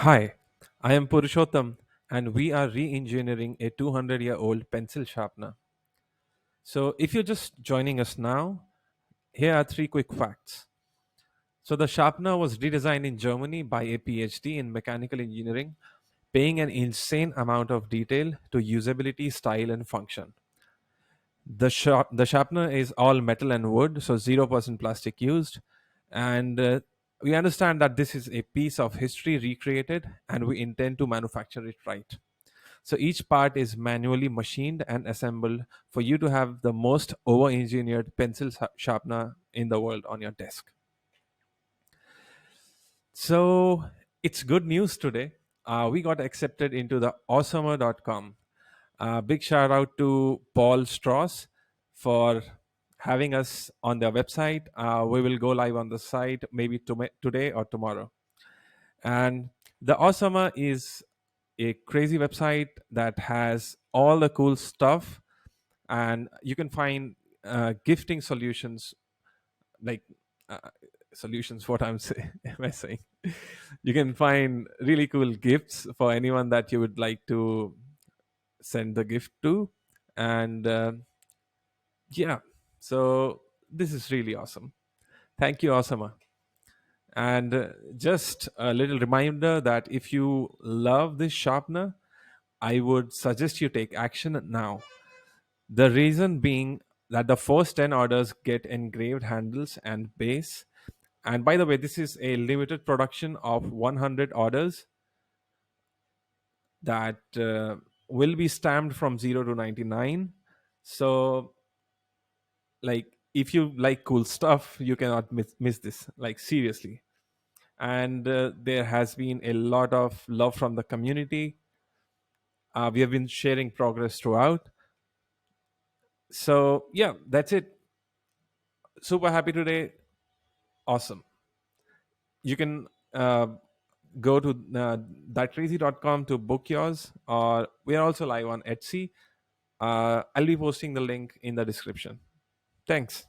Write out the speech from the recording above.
Hi, I am Purushottam, and we are re engineering a 200-year-old pencil sharpener. So, if you're just joining us now, here are three quick facts. So, the sharpener was redesigned in Germany by a PhD in mechanical engineering, paying an insane amount of detail to usability, style, and function. The sharpener is all metal and wood, so 0% plastic used. And we understand that this is a piece of history recreated, and we intend to manufacture it right. So each part is manually machined and assembled for you to have the most over engineered pencil sharpener in the world on your desk. So it's good news today. We got accepted into the awesomer.com. Big shout out to Paul Strauss for having us on their website. We will go live on the site maybe today or tomorrow. And the awesomer is a crazy website that has all the cool stuff, and you can find gifting solutions like uh, solutions what am I saying, you can find really cool gifts for anyone that you would like to send the gift to. And yeah, so this is really awesome. Thank you, awesomer. And just a little reminder that if you love this sharpener, I would suggest you take action now. The reason being that the first 10 orders get engraved handles and base. And by the way, this is a limited production of 100 orders that will be stamped from 0 to 99. So, like, if you like cool stuff, you cannot miss this. Like, seriously. And there has been a lot of love from the community. We have been sharing progress throughout. So, yeah, that's it. Super happy today. Awesome. You can go to thatcrazy.com to book yours, or we are also live on Etsy. I'll be posting the link in the description. Thanks.